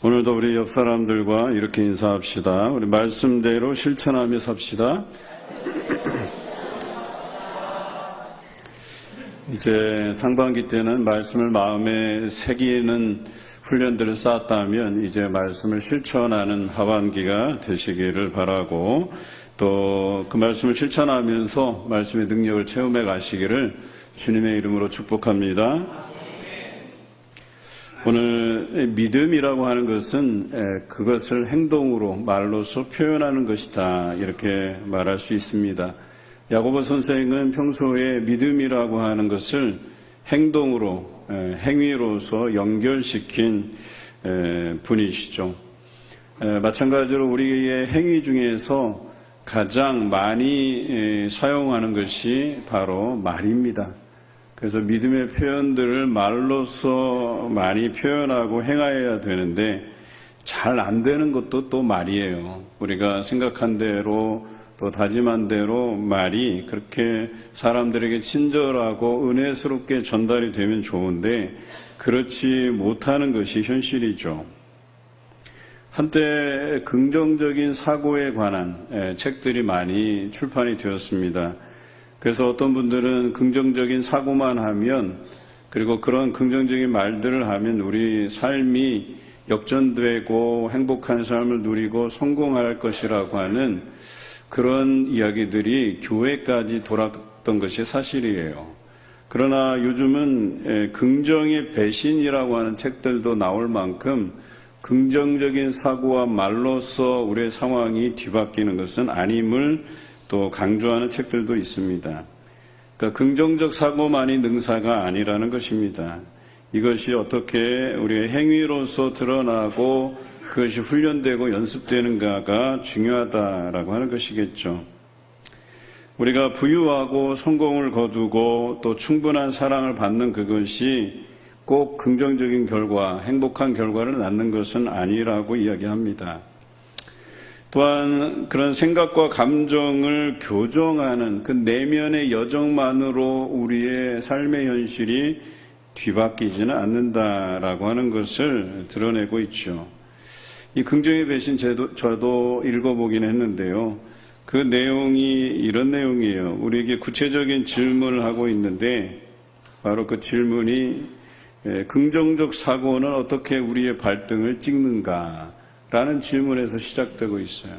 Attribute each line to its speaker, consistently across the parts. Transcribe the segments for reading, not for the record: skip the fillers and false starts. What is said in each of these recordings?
Speaker 1: 오늘도 우리 옆 사람들과 이렇게 인사합시다. 우리 말씀대로 실천하며 삽시다. 이제 상반기 때는 말씀을 마음에 새기는 훈련들을 쌓았다면 이제 말씀을 실천하는 하반기가 되시기를 바라고, 또 그 말씀을 실천하면서 말씀의 능력을 체험해 가시기를 주님의 이름으로 축복합니다. 오늘 믿음이라고 하는 것은 그것을 행동으로 말로서 표현하는 것이다, 이렇게 말할 수 있습니다. 야고보 선생은 평소에 믿음이라고 하는 것을 행동으로, 행위로서 연결시킨 분이시죠. 마찬가지로 우리의 행위 중에서 가장 많이 사용하는 것이 바로 말입니다. 그래서 믿음의 표현들을 말로서 많이 표현하고 행하여야 되는데 잘 안 되는 것도 또 말이에요. 우리가 생각한 대로 또 다짐한 대로 말이 그렇게 사람들에게 친절하고 은혜스럽게 전달이 되면 좋은데 그렇지 못하는 것이 현실이죠. 한때 긍정적인 사고에 관한 책들이 많이 출판이 되었습니다. 그래서 어떤 분들은 긍정적인 사고만 하면, 그리고 그런 긍정적인 말들을 하면 우리 삶이 역전되고 행복한 삶을 누리고 성공할 것이라고 하는 그런 이야기들이 교회까지 돌았던 것이 사실이에요. 그러나 요즘은 긍정의 배신이라고 하는 책들도 나올 만큼 긍정적인 사고와 말로써 우리의 상황이 뒤바뀌는 것은 아님을 또 강조하는 책들도 있습니다. 그러니까 긍정적 사고만이 능사가 아니라는 것입니다. 이것이 어떻게 우리의 행위로서 드러나고 그것이 훈련되고 연습되는가가 중요하다라고 하는 것이겠죠. 우리가 부유하고 성공을 거두고 또 충분한 사랑을 받는 그것이 꼭 긍정적인 결과, 행복한 결과를 낳는 것은 아니라고 이야기합니다. 또한 그런 생각과 감정을 교정하는 그 내면의 여정만으로 우리의 삶의 현실이 뒤바뀌지는 않는다라고 하는 것을 드러내고 있죠. 이 긍정의 배신 저도 읽어보긴 했는데요. 그 내용이 이런 내용이에요. 우리에게 구체적인 질문을 하고 있는데 바로 그 질문이 긍정적 사고는 어떻게 우리의 발등을 찍는가? 라는 질문에서 시작되고 있어요.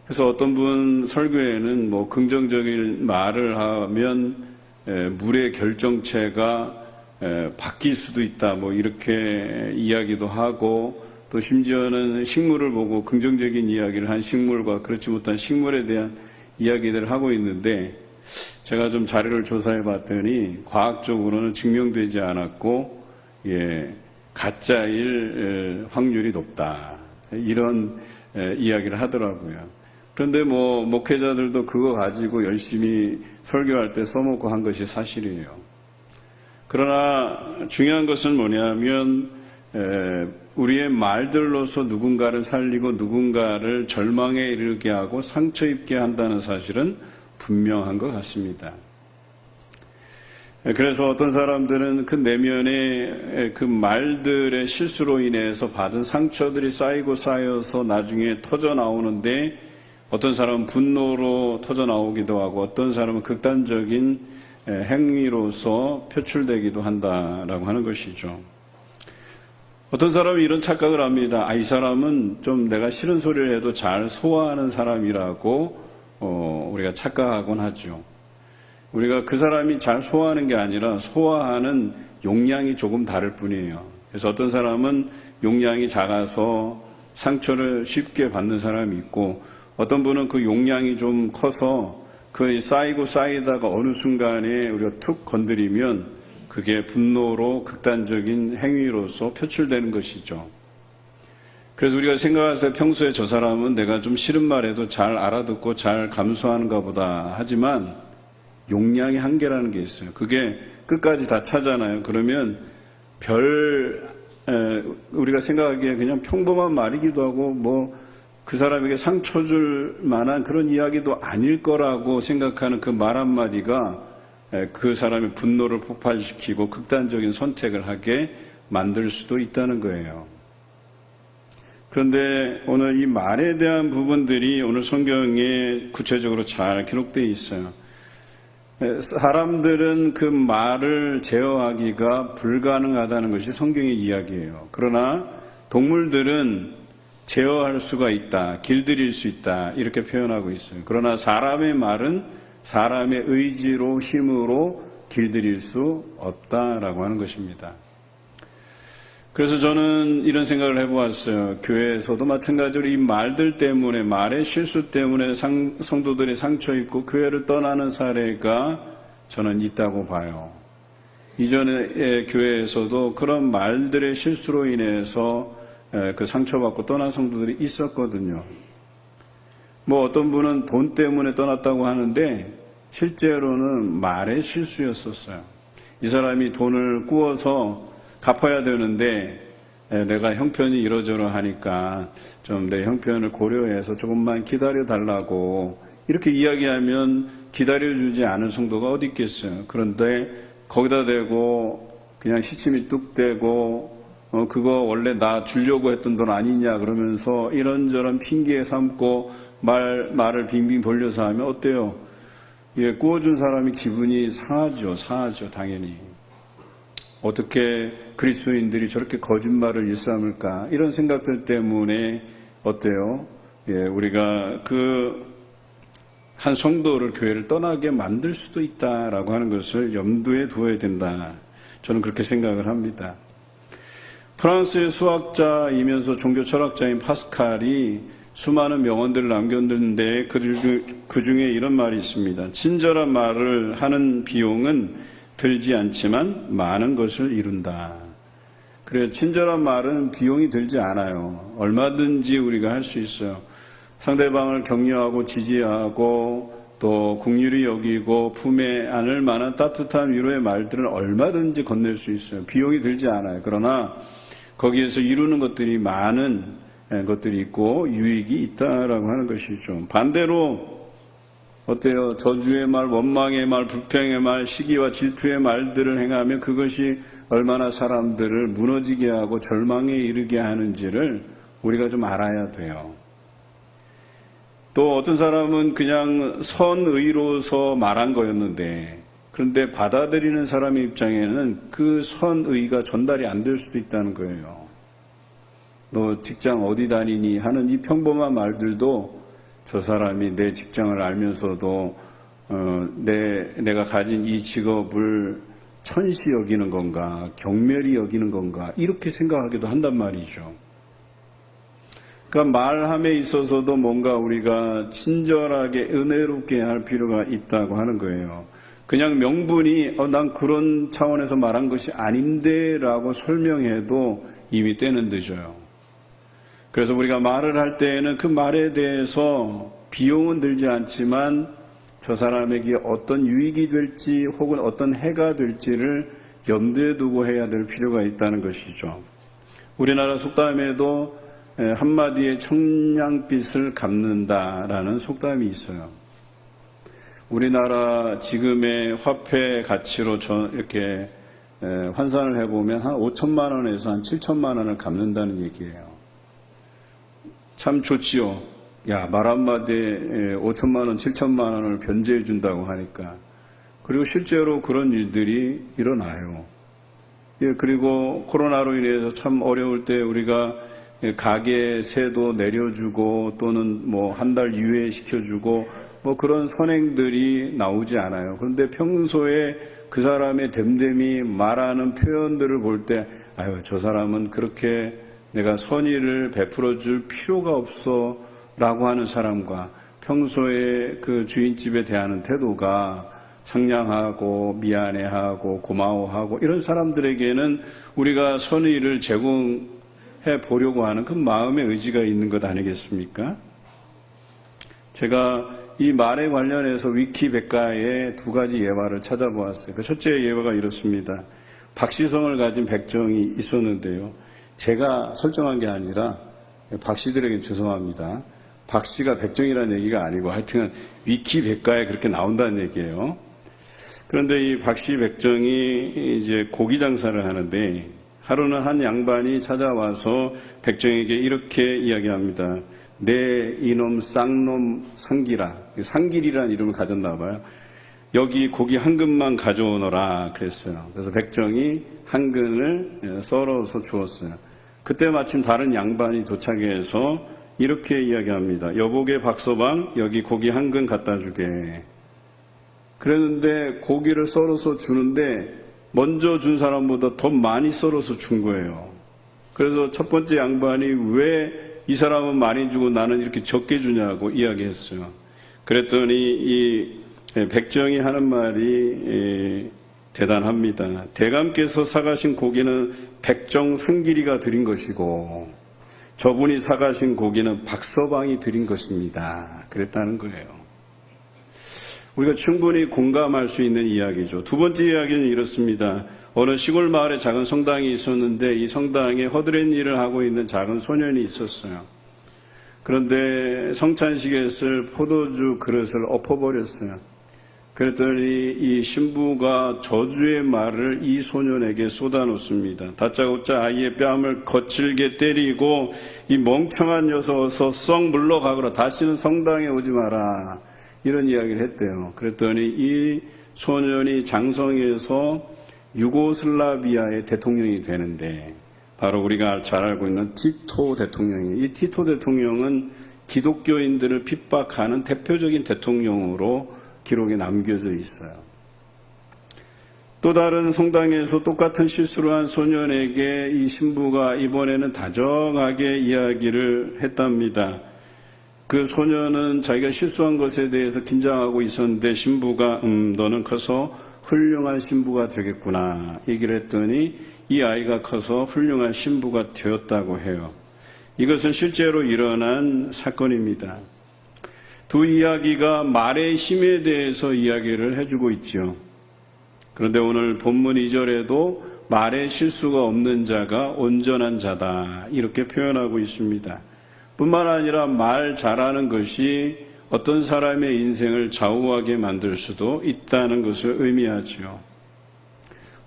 Speaker 1: 그래서 어떤 분 설교에는 긍정적인 말을 하면 물의 결정체가 바뀔 수도 있다, 이렇게 이야기도 하고, 또 심지어는 식물을 보고 긍정적인 이야기를 한 식물과 그렇지 못한 식물에 대한 이야기들을 하고 있는데, 제가 좀 자료를 조사해 봤더니 과학적으로는 증명되지 않았고, 가짜일 확률이 높다, 이런 이야기를 하더라고요. 그런데 목회자들도 그거 가지고 열심히 설교할 때 써먹고 한 것이 사실이에요. 그러나 중요한 것은 뭐냐면 우리의 말들로서 누군가를 살리고 누군가를 절망에 이르게 하고 상처 입게 한다는 사실은 분명한 것 같습니다. 그래서 어떤 사람들은 그 내면에 그 말들의 실수로 인해서 받은 상처들이 쌓이고 쌓여서 나중에 터져 나오는데, 어떤 사람은 분노로 터져 나오기도 하고 어떤 사람은 극단적인 행위로서 표출되기도 한다라고 하는 것이죠. 어떤 사람은 이런 착각을 합니다. 이 사람은 좀 내가 싫은 소리를 해도 잘 소화하는 사람이라고 우리가 착각하곤 하죠. 우리가 그 사람이 잘 소화하는 게 아니라 소화하는 용량이 조금 다를 뿐이에요. 그래서 어떤 사람은 용량이 작아서 상처를 쉽게 받는 사람이 있고, 어떤 분은 그 용량이 좀 커서 그 쌓이고 쌓이다가 어느 순간에 우리가 툭 건드리면 그게 분노로 극단적인 행위로서 표출되는 것이죠. 그래서 우리가 생각해서 평소에 저 사람은 내가 좀 싫은 말해도 잘 알아듣고 잘 감수하는가 보다 하지만 용량의 한계라는 게 있어요. 그게 끝까지 다 차잖아요. 그러면 우리가 생각하기에 그냥 평범한 말이기도 하고 그 사람에게 상처 줄 만한 그런 이야기도 아닐 거라고 생각하는 그 말 한마디가 그 사람의 분노를 폭발시키고 극단적인 선택을 하게 만들 수도 있다는 거예요. 그런데 오늘 이 말에 대한 부분들이 오늘 성경에 구체적으로 잘 기록되어 있어요. 사람들은 그 말을 제어하기가 불가능하다는 것이 성경의 이야기예요. 그러나 동물들은 제어할 수가 있다, 길들일 수 있다, 이렇게 표현하고 있어요. 그러나 사람의 말은 사람의 의지로, 힘으로 길들일 수 없다라고 하는 것입니다. 그래서 저는 이런 생각을 해보았어요. 교회에서도 마찬가지로 이 말들 때문에, 말의 실수 때문에 성도들이 상처 입고 교회를 떠나는 사례가 저는 있다고 봐요. 이전의 교회에서도 그런 말들의 실수로 인해서 그 상처받고 떠난 성도들이 있었거든요. 뭐 어떤 분은 돈 때문에 떠났다고 하는데 실제로는 말의 실수였었어요. 이 사람이 돈을 꾸어서 갚아야 되는데 내가 형편이 이러저러 하니까 좀 내 형편을 고려해서 조금만 기다려 달라고 이렇게 이야기하면 기다려주지 않을 성도가 어디 있겠어요. 그런데 거기다 대고 그냥 시침이 뚝 떼고 그거 원래 나 주려고 했던 돈 아니냐 그러면서 이런저런 핑계 삼고 말을 빙빙 돌려서 하면 어때요? 꾸어준 사람이 기분이 상하죠, 당연히. 어떻게 그리스도인들이 저렇게 거짓말을 일삼을까? 이런 생각들 때문에 어때요? 우리가 한 성도를 교회를 떠나게 만들 수도 있다라고 하는 것을 염두에 두어야 된다. 저는 그렇게 생각을 합니다. 프랑스의 수학자이면서 종교 철학자인 파스칼이 수많은 명언들을 남겼는데 그 중에 이런 말이 있습니다. 친절한 말을 하는 비용은 들지 않지만 많은 것을 이룬다. 그래요. 친절한 말은 비용이 들지 않아요. 얼마든지 우리가 할 수 있어요. 상대방을 격려하고 지지하고 또 긍휼히 여기고 품에 안을 만한 따뜻한 위로의 말들은 얼마든지 건넬 수 있어요. 비용이 들지 않아요. 그러나 거기에서 이루는 것들이 많은 것들이 있고 유익이 있다라고 하는 것이죠. 반대로 어때요? 저주의 말, 원망의 말, 불평의 말, 시기와 질투의 말들을 행하면 그것이 얼마나 사람들을 무너지게 하고 절망에 이르게 하는지를 우리가 좀 알아야 돼요. 또 어떤 사람은 그냥 선의로서 말한 거였는데 그런데 받아들이는 사람의 입장에는 그 선의가 전달이 안 될 수도 있다는 거예요. 너 직장 어디 다니니 하는 이 평범한 말들도 저 사람이 내 직장을 알면서도 내가 가진 이 직업을 천시 여기는 건가, 경멸히 여기는 건가 이렇게 생각하기도 한단 말이죠. 그러니까 말함에 있어서도 뭔가 우리가 친절하게 은혜롭게 할 필요가 있다고 하는 거예요. 그냥 명분이 난 그런 차원에서 말한 것이 아닌데 라고 설명해도 이미 때는 늦어요. 그래서 우리가 말을 할 때에는 그 말에 대해서 비용은 들지 않지만 저 사람에게 어떤 유익이 될지 혹은 어떤 해가 될지를 염두에 두고 해야 될 필요가 있다는 것이죠. 우리나라 속담에도 한마디의 청량빛을 갚는다라는 속담이 있어요. 우리나라 지금의 화폐 가치로 이렇게 환산을 해보면 한 5천만 원에서 한 7천만 원을 갚는다는 얘기예요. 참 좋지요. 말 한마디에 5천만 원, 7천만 원을 변제해 준다고 하니까. 그리고 실제로 그런 일들이 일어나요. 그리고 코로나로 인해서 참 어려울 때 우리가 가게 세도 내려주고 또는 뭐 한 달 유예시켜주고 뭐 그런 선행들이 나오지 않아요. 그런데 평소에 그 사람의 됨됨이 말하는 표현들을 볼 때 저 사람은 그렇게 내가 선의를 베풀어 줄 필요가 없어 라고 하는 사람과 평소에 그 주인집에 대하는 태도가 상냥하고 미안해하고 고마워하고 이런 사람들에게는 우리가 선의를 제공해 보려고 하는 그 마음의 의지가 있는 것 아니겠습니까? 제가 이 말에 관련해서 위키백과에 두 가지 예화를 찾아보았어요. 그 첫째 예화가 이렇습니다. 박시성을 가진 백정이 있었는데요. 제가 설정한 게 아니라 박씨들에겐 죄송합니다. 박씨가 백정이라는 얘기가 아니고 하여튼 위키백과에 그렇게 나온다는 얘기예요. 그런데 이 박씨 백정이 이제 고기 장사를 하는데 하루는 한 양반이 찾아와서 백정에게 이렇게 이야기합니다. 내 이놈 쌍놈 상길아, 상길이라는 이름을 가졌나 봐요. 여기 고기 한 근만 가져오너라 그랬어요. 그래서 백정이 한 근을 썰어서 주었어요. 그때 마침 다른 양반이 도착해서 이렇게 이야기합니다. 여보게 박서방, 여기 고기 한 근 갖다 주게. 그랬는데 고기를 썰어서 주는데 먼저 준 사람보다 더 많이 썰어서 준 거예요. 그래서 첫 번째 양반이 왜 이 사람은 많이 주고 나는 이렇게 적게 주냐고 이야기했어요. 그랬더니 이 백정이 하는 말이 대단합니다. 대감께서 사가신 고기는 백정 상길이가 드린 것이고 저분이 사가신 고기는 박서방이 드린 것입니다. 그랬다는 거예요. 우리가 충분히 공감할 수 있는 이야기죠. 두 번째 이야기는 이렇습니다. 어느 시골 마을에 작은 성당이 있었는데 이 성당에 허드렛 일을 하고 있는 작은 소년이 있었어요. 그런데 성찬식에 쓸 포도주 그릇을 엎어버렸어요. 그랬더니 이 신부가 저주의 말을 이 소년에게 쏟아놓습니다. 다짜고짜 아이의 뺨을 거칠게 때리고 이 멍청한 녀석 어서 썩 물러가거라. 다시는 성당에 오지 마라. 이런 이야기를 했대요. 그랬더니 이 소년이 장성에서 유고슬라비아의 대통령이 되는데 바로 우리가 잘 알고 있는 티토 대통령이 이 티토 대통령은 기독교인들을 핍박하는 대표적인 대통령으로 기록에 남겨져 있어요. 또 다른 성당에서 똑같은 실수를 한 소년에게 이 신부가 이번에는 다정하게 이야기를 했답니다. 그 소년은 자기가 실수한 것에 대해서 긴장하고 있었는데 신부가 너는 커서 훌륭한 신부가 되겠구나 얘기를 했더니 이 아이가 커서 훌륭한 신부가 되었다고 해요. 이것은 실제로 일어난 사건입니다. 두 이야기가 말의 힘에 대해서 이야기를 해주고 있죠. 그런데 오늘 본문 2절에도 말의 실수가 없는 자가 온전한 자다 이렇게 표현하고 있습니다. 뿐만 아니라 말 잘하는 것이 어떤 사람의 인생을 좌우하게 만들 수도 있다는 것을 의미하죠.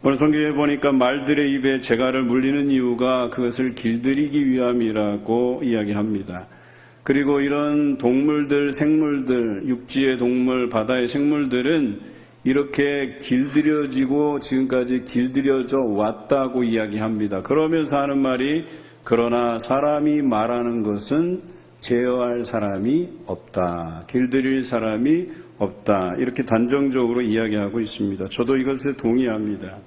Speaker 1: 오늘 성경에 보니까 말들의 입에 재갈을 물리는 이유가 그것을 길들이기 위함이라고 이야기합니다. 그리고 이런 동물들, 생물들, 육지의 동물, 바다의 생물들은 이렇게 길들여지고 지금까지 길들여져 왔다고 이야기합니다. 그러면서 하는 말이 그러나 사람이 말하는 것은 제어할 사람이 없다. 길들일 사람이 없다. 이렇게 단정적으로 이야기하고 있습니다. 저도 이것에 동의합니다.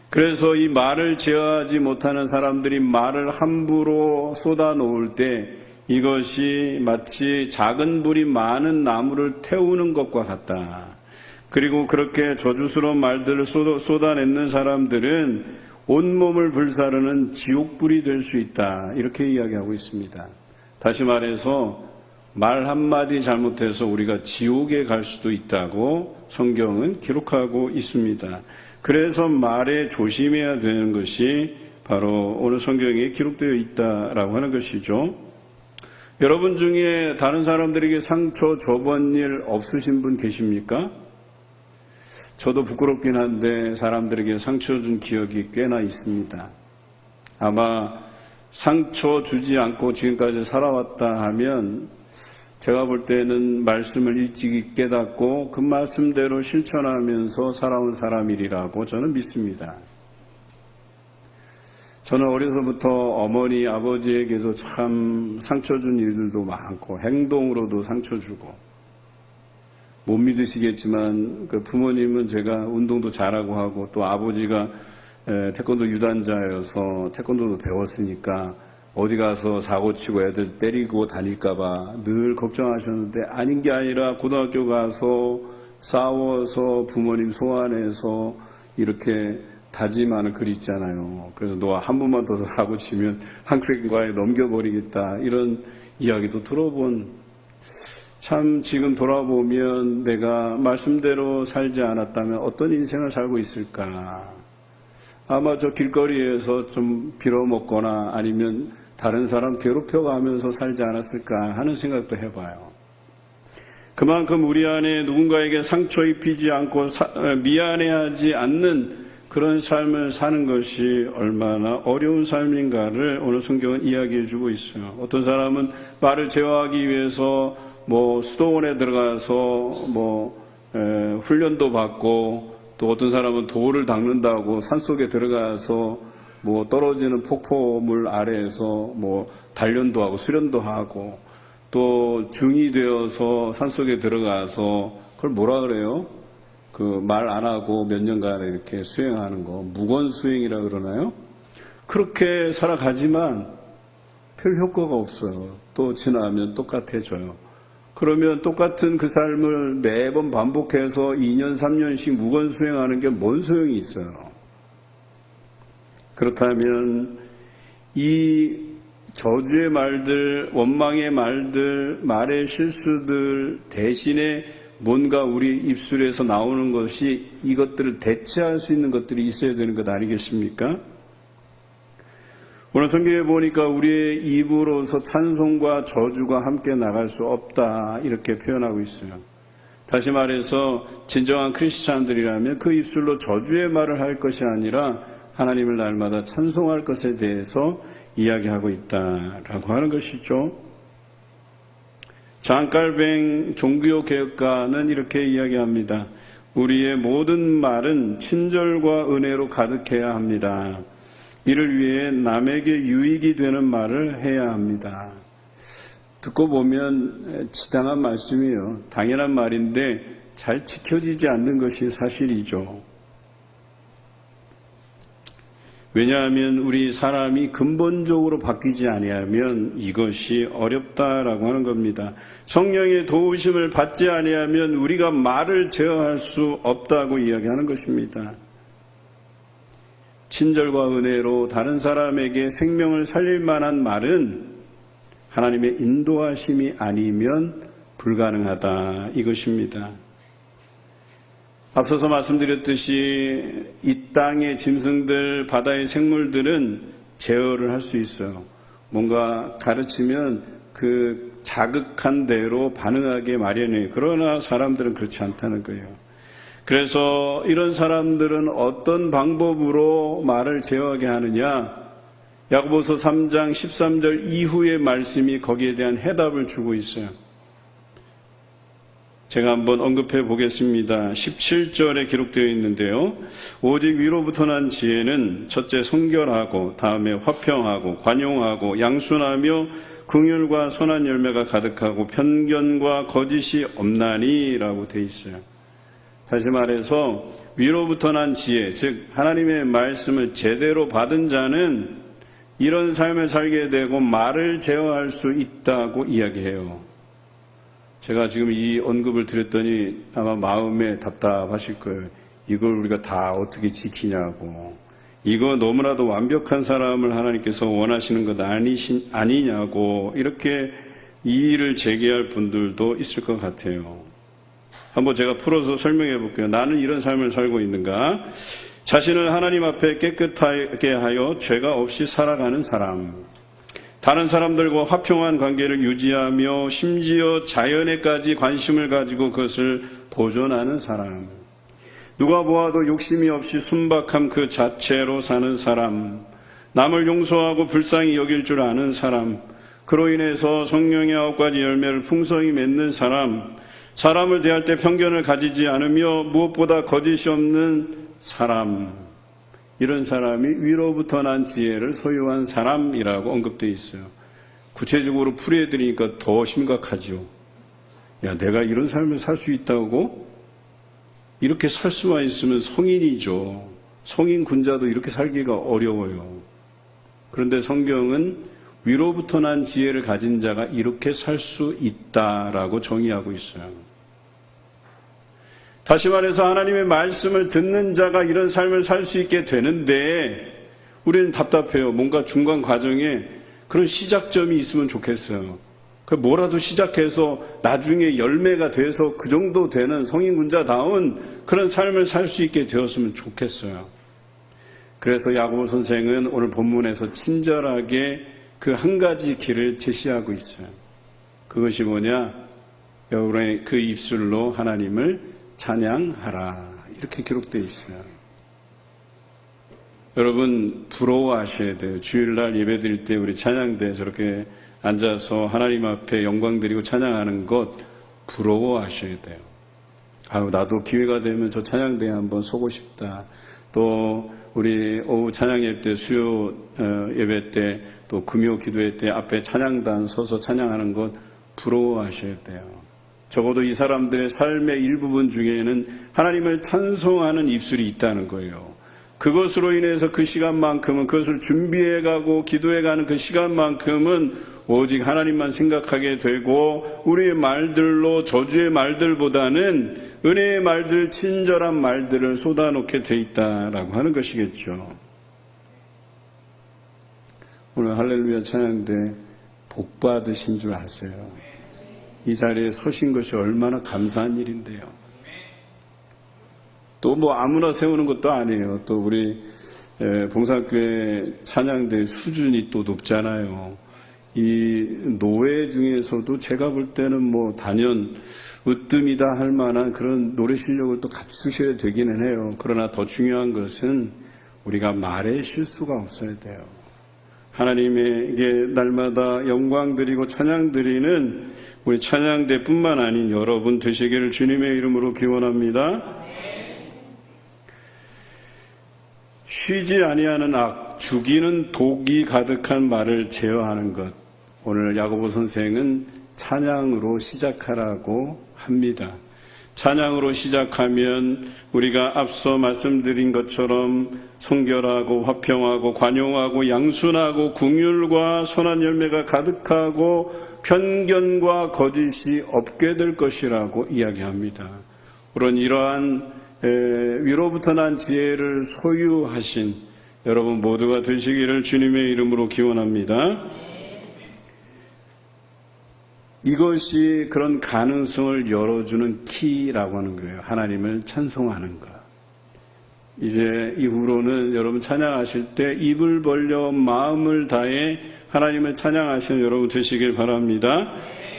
Speaker 1: 그래서 이 말을 제어하지 못하는 사람들이 말을 함부로 쏟아놓을 때 이것이 마치 작은 불이 많은 나무를 태우는 것과 같다. 그리고 그렇게 저주스러운 말들을 쏟아내는 사람들은 온몸을 불사르는 지옥불이 될 수 있다. 이렇게 이야기하고 있습니다. 다시 말해서 말 한마디 잘못해서 우리가 지옥에 갈 수도 있다고 성경은 기록하고 있습니다. 그래서 말에 조심해야 되는 것이 바로 오늘 성경에 기록되어 있다라고 하는 것이죠. 여러분 중에 다른 사람들에게 상처 줘본 일 없으신 분 계십니까? 저도 부끄럽긴 한데 사람들에게 상처 준 기억이 꽤나 있습니다. 아마 상처 주지 않고 지금까지 살아왔다 하면 제가 볼 때는 말씀을 일찍이 깨닫고 그 말씀대로 실천하면서 살아온 사람이라고 저는 믿습니다. 저는 어려서부터 어머니, 아버지에게도 참 상처 준 일들도 많고 행동으로도 상처 주고 못 믿으시겠지만 그 부모님은 제가 운동도 잘하고 하고 또 아버지가 태권도 유단자여서 태권도도 배웠으니까 어디 가서 사고치고 애들 때리고 다닐까봐 늘 걱정하셨는데 아닌 게 아니라 고등학교 가서 싸워서 부모님 소환해서 이렇게 다짐하는 글 있잖아요. 그래서 너 한 번만 더 사고치면 학생과에 넘겨버리겠다 이런 이야기도 들어본 참 지금 돌아보면 내가 말씀대로 살지 않았다면 어떤 인생을 살고 있을까. 아마 저 길거리에서 좀 빌어먹거나 아니면 다른 사람 괴롭혀가면서 살지 않았을까 하는 생각도 해봐요. 그만큼 우리 안에 누군가에게 상처 입히지 않고 미안해하지 않는 그런 삶을 사는 것이 얼마나 어려운 삶인가를 오늘 성경은 이야기해 주고 있어요. 어떤 사람은 말을 제어하기 위해서 수도원에 들어가서 훈련도 받고, 또 어떤 사람은 돌을 닦는다고 산속에 들어가서 떨어지는 폭포물 아래에서 단련도 하고 수련도 하고, 또 중이 되어서 산속에 들어가서 그걸 뭐라 그래요? 말 안 하고 몇 년간 이렇게 수행하는 거, 무건 수행이라 그러나요? 그렇게 살아가지만 별 효과가 없어요. 또 지나면 똑같아져요. 그러면 똑같은 그 삶을 매번 반복해서 2년, 3년씩 무건 수행하는 게 뭔 소용이 있어요? 그렇다면 이 저주의 말들, 원망의 말들, 말의 실수들 대신에 뭔가 우리 입술에서 나오는 것이 이것들을 대체할 수 있는 것들이 있어야 되는 것 아니겠습니까? 오늘 성경에 보니까 우리의 입으로서 찬송과 저주가 함께 나갈 수 없다, 이렇게 표현하고 있어요. 다시 말해서 진정한 크리스찬들이라면 그 입술로 저주의 말을 할 것이 아니라 하나님을 날마다 찬송할 것에 대해서 이야기하고 있다라고 하는 것이죠. 잔 칼뱅 종교 개혁가는 이렇게 이야기합니다. 우리의 모든 말은 친절과 은혜로 가득해야 합니다. 이를 위해 남에게 유익이 되는 말을 해야 합니다. 듣고 보면 지당한 말씀이에요. 당연한 말인데 잘 지켜지지 않는 것이 사실이죠. 왜냐하면 우리 사람이 근본적으로 바뀌지 아니하면 이것이 어렵다라고 하는 겁니다. 성령의 도우심을 받지 아니하면 우리가 말을 제어할 수 없다고 이야기하는 것입니다. 친절과 은혜로 다른 사람에게 생명을 살릴 만한 말은 하나님의 인도하심이 아니면 불가능하다, 이것입니다. 앞서서 말씀드렸듯이 이 땅의 짐승들, 바다의 생물들은 제어를 할 수 있어요. 뭔가 가르치면 그 자극한 대로 반응하게 마련해요. 그러나 사람들은 그렇지 않다는 거예요. 그래서 이런 사람들은 어떤 방법으로 말을 제어하게 하느냐? 야고보서 3장 13절 이후의 말씀이 거기에 대한 해답을 주고 있어요. 제가 한번 언급해 보겠습니다. 17절에 기록되어 있는데요. 오직 위로부터 난 지혜는 첫째 성결하고, 다음에 화평하고, 관용하고, 양순하며 긍휼과 선한 열매가 가득하고 편견과 거짓이 없나니 라고 되어 있어요. 다시 말해서 위로부터 난 지혜, 즉 하나님의 말씀을 제대로 받은 자는 이런 삶을 살게 되고 말을 제어할 수 있다고 이야기해요. 제가 지금 이 언급을 드렸더니 아마 마음에 답답하실 거예요. 이걸 우리가 다 어떻게 지키냐고. 이거 너무나도 완벽한 사람을 하나님께서 원하시는 것 아니냐고. 이렇게 이의를 제기할 분들도 있을 것 같아요. 한번 제가 풀어서 설명해 볼게요. 나는 이런 삶을 살고 있는가? 자신을 하나님 앞에 깨끗하게 하여 죄가 없이 살아가는 사람. 다른 사람들과 화평한 관계를 유지하며 심지어 자연에까지 관심을 가지고 그것을 보존하는 사람. 누가 보아도 욕심이 없이 순박함 그 자체로 사는 사람. 남을 용서하고 불쌍히 여길 줄 아는 사람. 그로 인해서 성령의 9가지 열매를 풍성히 맺는 사람. 사람을 대할 때 편견을 가지지 않으며 무엇보다 거짓이 없는 사람. 이런 사람이 위로부터 난 지혜를 소유한 사람이라고 언급되어 있어요. 구체적으로 풀이해드리니까 더 심각하죠. 야, 내가 이런 삶을 살 수 있다고? 이렇게 살 수만 있으면 성인이죠. 성인 군자도 이렇게 살기가 어려워요. 그런데 성경은 위로부터 난 지혜를 가진 자가 이렇게 살 수 있다라고 정의하고 있어요. 다시 말해서 하나님의 말씀을 듣는 자가 이런 삶을 살 수 있게 되는데 우리는 답답해요. 뭔가 중간 과정에 그런 시작점이 있으면 좋겠어요. 뭐라도 시작해서 나중에 열매가 돼서 그 정도 되는 성인군자다운 그런 삶을 살 수 있게 되었으면 좋겠어요. 그래서 야고보 선생은 오늘 본문에서 친절하게 그 한 가지 길을 제시하고 있어요. 그것이 뭐냐? 여러분의 그 입술로 하나님을 찬양하라. 이렇게 기록되어 있어요. 여러분 부러워하셔야 돼요. 주일날 예배드릴 때 우리 찬양대 저렇게 앉아서 하나님 앞에 영광 드리고 찬양하는 것 부러워하셔야 돼요. 아유, 나도 기회가 되면 저 찬양대에 한번 서고 싶다. 또 우리 오후 찬양 예배 때, 수요 예배 때, 또 금요 기도회 때 앞에 찬양단 서서 찬양하는 것 부러워하셔야 돼요. 적어도 이 사람들의 삶의 일부분 중에는 하나님을 찬송하는 입술이 있다는 거예요. 그것으로 인해서 그 시간만큼은, 그것을 준비해가고 기도해가는 그 시간만큼은 오직 하나님만 생각하게 되고, 우리의 말들로 저주의 말들보다는 은혜의 말들, 친절한 말들을 쏟아놓게 돼 있다라고 하는 것이겠죠. 오늘 할렐루야 찬양대 복 받으신 줄 아세요? 이 자리에 서신 것이 얼마나 감사한 일인데요. 또 뭐 아무나 세우는 것도 아니에요. 또 우리 봉사교회 찬양대 수준이 또 높잖아요. 이 노래 중에서도 제가 볼 때는 뭐 단연 으뜸이다 할 만한 그런 노래 실력을 또 갖추셔야 되기는 해요. 그러나 더 중요한 것은 우리가 말에 실수가 없어야 돼요. 하나님에게 날마다 영광 드리고 찬양 드리는 우리 찬양대뿐만 아닌 여러분 되시기를 주님의 이름으로 기원합니다. 쉬지 아니하는 악, 죽이는 독이 가득한 말을 제어하는 것. 오늘 야고보 선생은 찬양으로 시작하라고 합니다. 찬양으로 시작하면 우리가 앞서 말씀드린 것처럼 성결하고 화평하고 관용하고 양순하고 긍휼과 선한 열매가 가득하고 편견과 거짓이 없게 될 것이라고 이야기합니다. 물론 이러한 위로부터 난 지혜를 소유하신 여러분 모두가 되시기를 주님의 이름으로 기원합니다. 이것이 그런 가능성을 열어주는 키라고 하는 거예요. 하나님을 찬송하는 것. 이제 이후로는 여러분 찬양하실 때 입을 벌려 마음을 다해 하나님을 찬양하시는 여러분 되시길 바랍니다.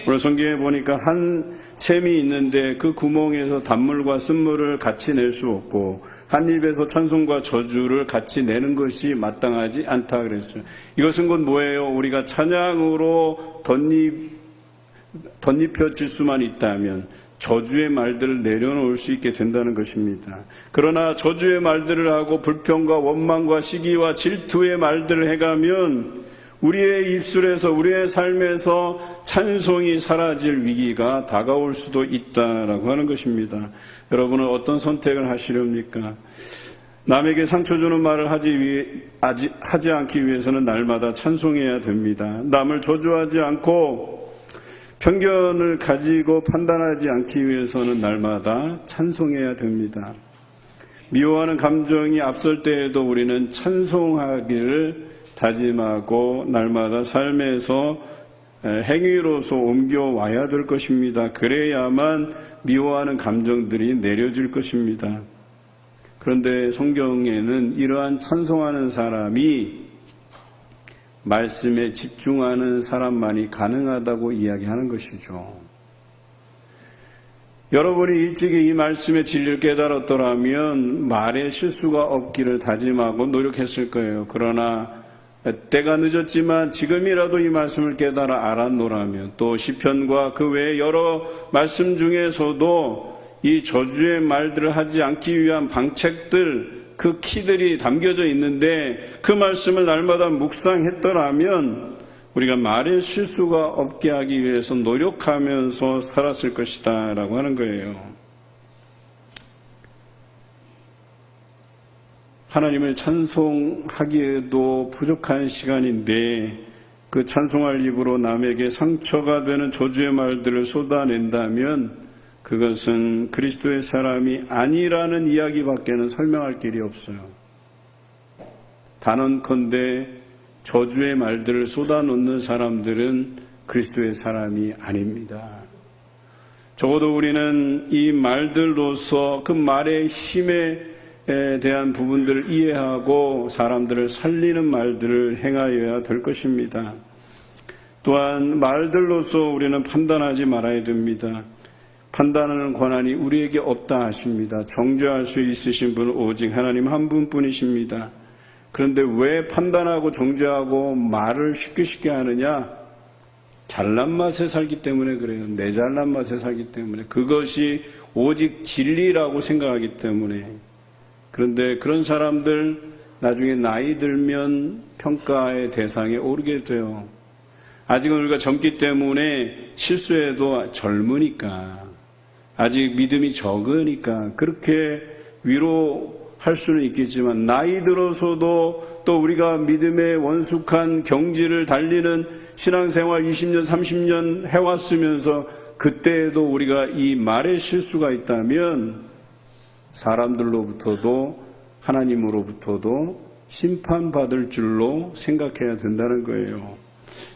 Speaker 1: 오늘 성경에 보니까 한 샘이 있는데 그 구멍에서 단물과 쓴물을 같이 낼 수 없고 한 입에서 찬송과 저주를 같이 내는 것이 마땅하지 않다 그랬어요. 이것은 곧 뭐예요? 우리가 찬양으로 덧입혀질 수만 있다면 저주의 말들을 내려놓을 수 있게 된다는 것입니다. 그러나 저주의 말들을 하고 불평과 원망과 시기와 질투의 말들을 해가면 우리의 입술에서 우리의 삶에서 찬송이 사라질 위기가 다가올 수도 있다라고 하는 것입니다. 여러분은 어떤 선택을 하시렵니까? 남에게 상처 주는 말을 하지 않기 위해서는 날마다 찬송해야 됩니다. 남을 저주하지 않고 편견을 가지고 판단하지 않기 위해서는 날마다 찬송해야 됩니다. 미워하는 감정이 앞설 때에도 우리는 찬송하기를 다짐하고 날마다 삶에서 행위로서 옮겨와야 될 것입니다. 그래야만 미워하는 감정들이 내려질 것입니다. 그런데 성경에는 이러한 찬송하는 사람이 말씀에 집중하는 사람만이 가능하다고 이야기하는 것이죠. 여러분이 일찍이 이 말씀의 진리를 깨달았더라면 말에 실수가 없기를 다짐하고 노력했을 거예요. 그러나 때가 늦었지만 지금이라도 이 말씀을 깨달아 알았노라면 또 시편과 그 외의 여러 말씀 중에서도 이 저주의 말들을 하지 않기 위한 방책들, 그 키들이 담겨져 있는데 그 말씀을 날마다 묵상했더라면 우리가 말에 실수가 없게 하기 위해서 노력하면서 살았을 것이다 라고 하는 거예요. 하나님을 찬송하기에도 부족한 시간인데 그 찬송할 입으로 남에게 상처가 되는 저주의 말들을 쏟아낸다면 그것은 그리스도의 사람이 아니라는 이야기밖에는 설명할 길이 없어요. 단언컨대 저주의 말들을 쏟아놓는 사람들은 그리스도의 사람이 아닙니다. 적어도 우리는 이 말들로서 그 말의 힘에 대한 부분들을 이해하고 사람들을 살리는 말들을 행하여야 될 것입니다. 또한 말들로서 우리는 판단하지 말아야 됩니다. 판단하는 권한이 우리에게 없다 하십니다. 정죄할 수 있으신 분은 오직 하나님 한 분뿐이십니다. 그런데 왜 판단하고 정죄하고 말을 쉽게 하느냐? 잘난 맛에 살기 때문에 그래요. 내 잘난 맛에 살기 때문에. 그것이 오직 진리라고 생각하기 때문에. 그런데 그런 사람들 나중에 나이 들면 평가의 대상에 오르게 돼요. 아직은 우리가 젊기 때문에 실수해도 젊으니까, 아직 믿음이 적으니까 그렇게 위로할 수는 있겠지만, 나이 들어서도 또 우리가 믿음의 원숙한 경지를 달리는 신앙생활 20년, 30년 해왔으면서 그때에도 우리가 이 말에 실수가 있다면 사람들로부터도 하나님으로부터도 심판받을 줄로 생각해야 된다는 거예요.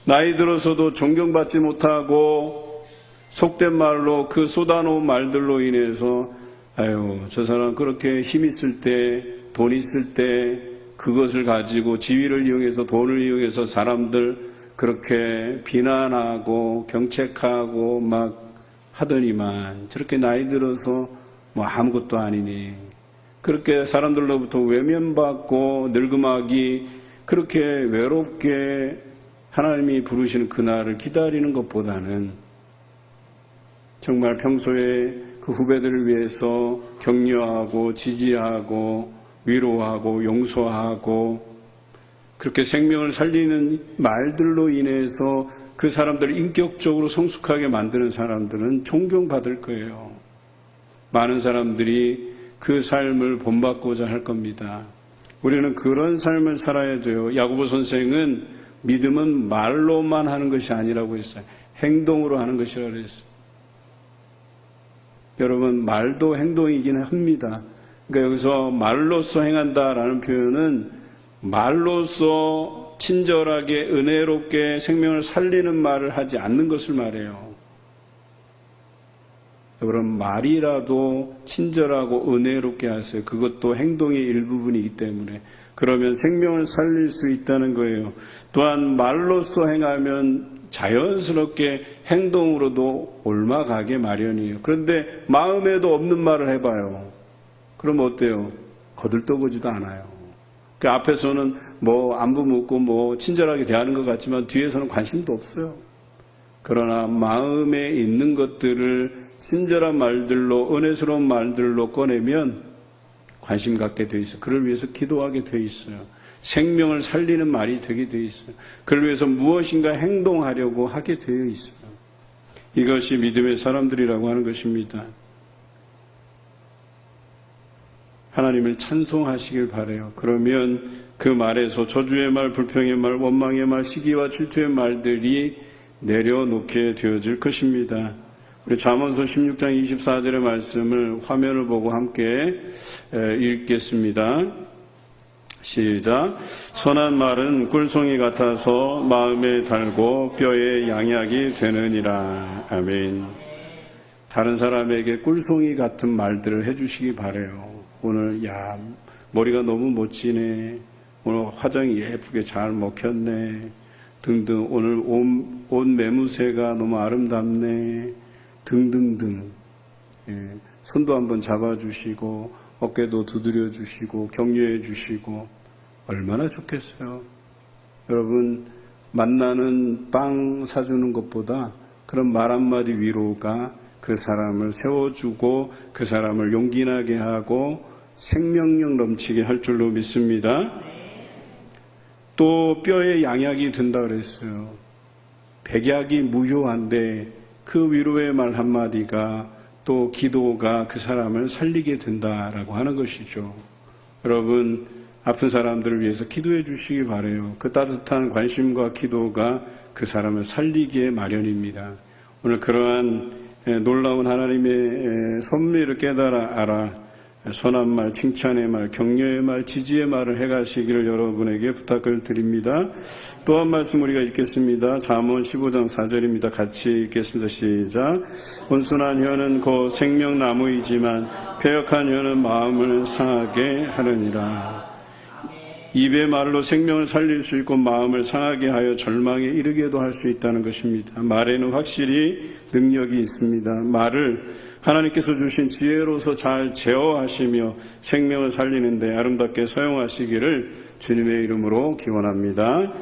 Speaker 1: 나이 들어서도 존경받지 못하고 속된 말로 그 쏟아놓은 말들로 인해서 아유, 저 사람 그렇게 힘 있을 때, 돈 있을 때 그것을 가지고 지위를 이용해서 돈을 이용해서 사람들 그렇게 비난하고 경책하고 막 하더니만 저렇게 나이 들어서 뭐 아무것도 아니니, 그렇게 사람들로부터 외면받고 늙음하기, 그렇게 외롭게 하나님이 부르시는 그날을 기다리는 것보다는 정말 평소에 그 후배들을 위해서 격려하고 지지하고 위로하고 용서하고 그렇게 생명을 살리는 말들로 인해서 그 사람들을 인격적으로 성숙하게 만드는 사람들은 존경받을 거예요. 많은 사람들이 그 삶을 본받고자 할 겁니다. 우리는 그런 삶을 살아야 돼요. 야고보 선생은 믿음은 말로만 하는 것이 아니라고 했어요. 행동으로 하는 것이라고 했어요. 여러분, 말도 행동이긴 합니다. 그러니까 여기서 말로써 행한다라는 표현은 말로써 친절하게 은혜롭게 생명을 살리는 말을 하지 않는 것을 말해요. 여러분, 말이라도 친절하고 은혜롭게 하세요. 그것도 행동의 일부분이기 때문에. 그러면 생명을 살릴 수 있다는 거예요. 또한 말로써 행하면 자연스럽게 행동으로도 옮아가게 마련이에요. 그런데 마음에도 없는 말을 해봐요. 그럼 어때요? 거들떠보지도 않아요. 그 앞에서는 뭐 안부 묻고 뭐 친절하게 대하는 것 같지만 뒤에서는 관심도 없어요. 그러나 마음에 있는 것들을 친절한 말들로, 은혜스러운 말들로 꺼내면 관심 갖게 돼 있어요. 그를 위해서 기도하게 돼 있어요. 생명을 살리는 말이 되게 돼 있어요. 그를 위해서 무엇인가 행동하려고 하게 되어 있어요. 이것이 믿음의 사람들이라고 하는 것입니다. 하나님을 찬송하시길 바라요. 그러면 그 말에서 저주의 말, 불평의 말, 원망의 말, 시기와 질투의 말들이 내려놓게 되어질 것입니다. 우리 잠언서 16장 24절의 말씀을 화면을 보고 함께 읽겠습니다. 시작. 선한 말은 꿀송이 같아서 마음에 달고 뼈에 양약이 되느니라. 아멘. 다른 사람에게 꿀송이 같은 말들을 해주시기 바라요. 오늘 야, 머리가 너무 멋지네. 오늘 화장이 예쁘게 잘 먹혔네. 등등. 오늘 옷 매무새가 너무 아름답네. 등등등. 예, 손도 한번 잡아주시고 어깨도 두드려 주시고 격려해 주시고 얼마나 좋겠어요. 여러분, 만나는 빵 사주는 것보다 그런 말 한마디 위로가 그 사람을 세워주고 그 사람을 용기 나게 하고 생명력 넘치게 할 줄로 믿습니다. 또 뼈에 양약이 된다 그랬어요. 백약이 무효한데 그 위로의 말 한마디가 또 기도가 그 사람을 살리게 된다라고 하는 것이죠. 여러분, 아픈 사람들을 위해서 기도해 주시기 바라요. 그 따뜻한 관심과 기도가 그 사람을 살리기에 마련입니다. 오늘 그러한 놀라운 하나님의 섭리를 깨달아 알아 선한 말, 칭찬의 말, 격려의 말, 지지의 말을 해가시기를 여러분에게 부탁을 드립니다. 또 한 말씀 우리가 읽겠습니다. 잠언 15장 4절입니다. 같이 읽겠습니다. 시작. 온순한 혀는 곧 생명나무이지만 패역한 혀는 마음을 상하게 하느니라. 입의 말로 생명을 살릴 수 있고 마음을 상하게 하여 절망에 이르게도 할 수 있다는 것입니다. 말에는 확실히 능력이 있습니다. 말을 하나님께서 주신 지혜로서 잘 제어하시며 생명을 살리는데 아름답게 사용하시기를 주님의 이름으로 기원합니다.